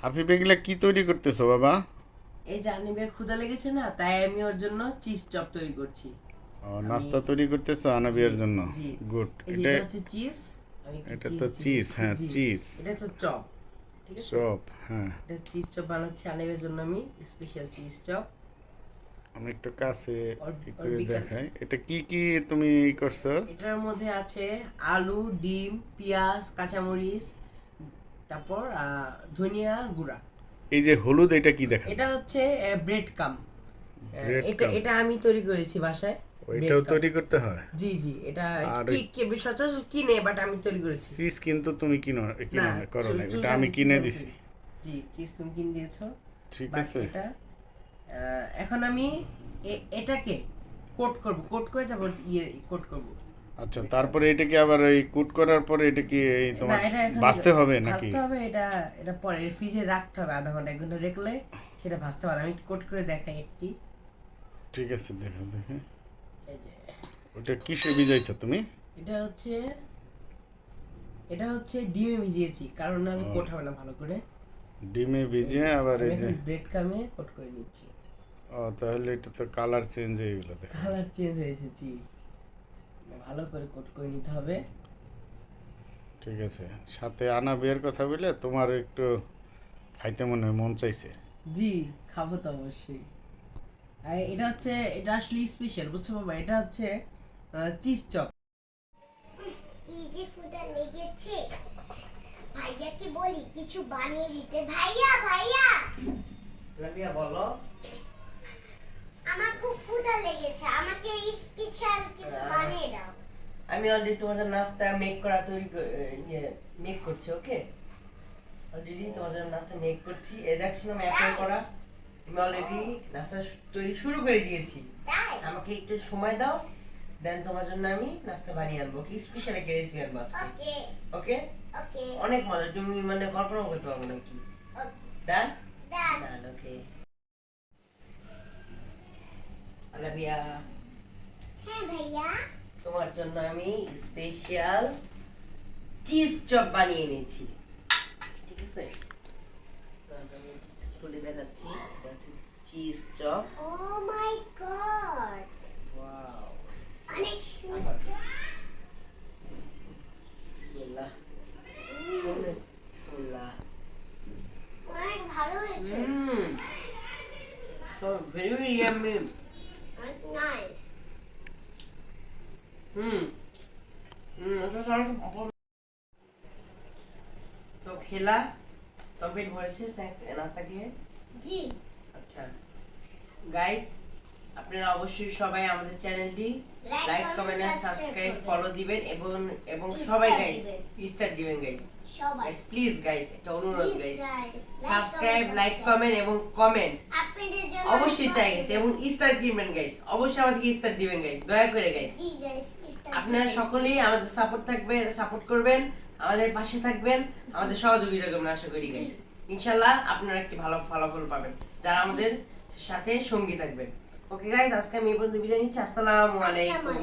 আফিফ এগুলা কি তৈরি করতেছো বাবা? এই যে আনিবের ক্ষুধা লেগেছে না, তাই আমি ওর জন্য চিজ চপ তৈরি করছি। ও, আমি নাস্তা তৈরি করতেছো আনাবিয়ার জন্য? জি গুড। এই যে এটা এটা হচ্ছে চিজ। আমি একটু এটা চিজ তো চিজ, দিয়েছি হ্যাঁ জি। চিজ এটা হচ্ছে চপ, ঠিক আছে। চপ, হ্যাঁ। এটা চিজ চপ বানাচ্ছি আনিবের জন্য, আমি স্পেশাল চিজ চপ। আমি একটু কাছে ওর ই ওর করে বিকাল দেখাই এটা কি কি তুমি ই করছো। এটার মধ্যে আছে আলু, ডিম, পেঁয়াজ, কাঁচামরিচ, তারপর ধনিয়া গুঁড়া। এই যে হলুদ, এটা কি দেখা এটা যায়? হচ্ছে ব্রেড কাম। ব্রেড এটা কাম, এটা আমি তৈরি করেছি বাসায়। ব্রেড ওইটাও কাম, তৈরি করতে হয়? জি জি। এটা আর কি কি সচরাচর কিনে, বাট আমি তৈরি করেছি। চিজ কিন্তু তুমি কিনো না, কিনো না, করো না, চুজ এটা আমি আমি চিজ কিনে আমি দিছি। তৈরি। জি, চিজ তুমি কিনে দিয়েছো। ঠিক বাট আছে। এটা এখন আমি এটাকে কোট করব, কোট করে তারপর কোট করব। আচ্ছা, তারপরে এটাকে আবার ওই কুট করার পরে এটা কি এই না, তোমার এটা এখন ভাজতে হবে নাকি? ভাজতে হবে। এটা এটা পরে ফ্রিজে রাখতে হবে, আধা ঘন্টা 1 ঘন্টা রাখলে সেটা ভাজতে পারে। আমি কোট করে দেখাই একটি। ঠিক আছে, দেখো দেখে। এই যে ওটা কিসে ভিজাইছো তুমি? এটা হচ্ছে এটা হচ্ছে ডিমে ভিজিয়েছি, কারণ নাহলে ও, কোট হবে না ভালো করে। ডিমে এই ভিজিয়ে আবার আমি এই যে। এখন ব্রেড কামে কোট করে নিচ্ছি। ও, তাহলে এটা তো কালার চেঞ্জ হয়ে গেলো, দেখো। কালার চেঞ্জ হয়ে এসেছি, ভালো করে কোট করে নিতে হবে। ঠিক আছে, সাথে আনা বিয়ের কথা বলে তোমার একটু খাইতে মনে হয় মন চাইছে। জি, খাবো তো অবশ্যই। আর এটা আসলে স্পেশাল, বুঝছো বাবা? এটা হচ্ছে চিজ চপ। কি যে ক্ষুধা লেগেছে, ভাইয়াকে বলি কিছু বানিয়ে দিতে। ভাইয়া ভাইয়া, রাবিয়া বলো। আমার খুব ক্ষুধা লেগেছে, আমাকে স্পেশাল কিছু বানিয়ে দাও। আমি অলরেডি তোমাদের নাস্তা মেক করা মেক করছি, ওকে? অলরেডি তোমার জন্য নাস্তা মেক করছি। এই দেখছো আমি অ্যাপল করা, আমি অলরেডি নাস্তা তৈরি শুরু করে দিয়েছি। তাই আমাকে একটু সময় দাও, দেন তোমার জন্য আমি নাস্তা বানিয়ে আনবো, কি স্পেশাল একটা রেসিপি আনবো আজকে। ওকে ওকে, ওকে অনেক মজা, তুমি মানে কল্পনা করতে পারবো না কি। ওকে ডান ডান। ডান, ওকে। আলাবিয়া, হ্যাঁ ভাইয়া, তোমার জন্য আমি স্পেশাল চিজ চপ বানিয়ে এনেছি, ঠিক আছে? তোমাকে আমি খুলে দেখাচ্ছি, এটা হচ্ছে চিজ চপ। ও মাই গড, ওয়াও, অনেক সুন্দর। বিসমিল্লাহ, বিসমিল্লাহ। অনেক ভালো হয়েছে, So very yummy. অনেক নাইস। এটা সব তো খেলা কমপ্লিট হয়েছে নাস্তা খেয়ে। জি, আচ্ছা গাইস, আপনারা অবশ্যই সবাই আমাদের চ্যানেলটি like, comment and subscribe, follow দিবেন এবং এবং সবাই গাইস স্টার দিবেন গাইস। সবাই গাইস প্লিজ গাইস, একটা অনুরোধ guys, guys, subscribe, like, comment এবং কমেন্ট আপনাদের জন্য অবশ্যই চাই গাইস, এবং স্টার দিবেন গাইস, অবশ্যই আমাদেরকে স্টার দিবেন গাইস, দয়া করে গাইস। জি গাইস, আপনারা সকলেই আমাদের সাপোর্ট করবেন, আমাদের পাশে থাকবেন, আমাদের সহযোগিতা করবেন, আশা করি গাইস। ইনশাআল্লাহ আপনারা একটি ভালো ফলাফল পাবেন যারা আমাদের সাথে সঙ্গী থাকবেন। ওকে গাইস, আজকে আমি এই পর্যন্ত বিদায় নিচ্ছি। আসসালামু আলাইকুম।